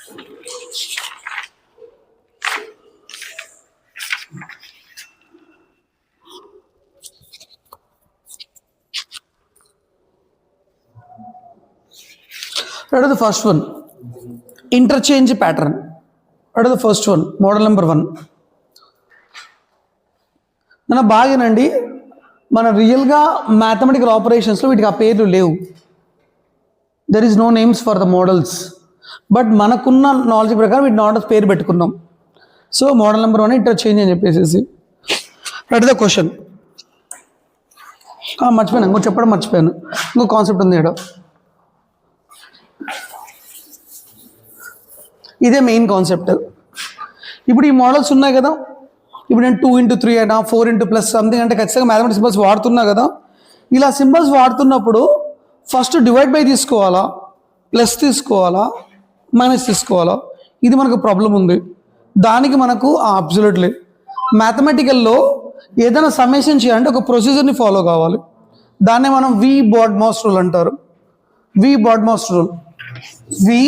What is the first one? Interchange pattern. What is the first one? Model number 1. మన బాగానండి, మన రియల్గా mathematical ఆపరేషన్స్లో వీటికి ఆ పేర్లు లేవు. There is no names for the models. But మనకున్న నాలెడ్జ్ ప్రకారం వీటి మోడల్స్ పేరు పెట్టుకున్నాం. సో మోడల్ నెంబర్ 1 ఇంటర్చేంజ్ అని చెప్పేసి. What is the question? మర్చిపోయాను, ఇంకో చెప్పడం మర్చిపోయాను. ఇంకో కాన్సెప్ట్ ఉంది ఇక్కడ. ఇదే మెయిన్ కాన్సెప్ట్. ఇప్పుడు ఈ మోడల్స్ ఉన్నాయి కదా, ఇప్పుడు నేను 2x3 అయినా 4x+ సంథింగ్ అంటే ఖచ్చితంగా మ్యాథమెటిక్స్ సింబల్స్ వాడుతున్నా కదా. ఇలా సింబల్స్ వాడుతున్నప్పుడు ఫస్ట్ డివైడ్ బై తీసుకోవాలా, ప్లస్ తీసుకోవాలా, మైనస్ తీసుకోవాలా, ఇది మనకు ప్రాబ్లం ఉంది. దానికి మనకు అబ్సల్యూట్లీ మ్యాథమెటికల్లో ఏదైనా సమ్మేషన్ చేయాలంటే ఒక ప్రొసీజర్ని ఫాలో కావాలి. దాన్నే మనం వి బాడ్మాస్ రూల్ అంటారు. వి బాడ్మాస్ రూల్. వి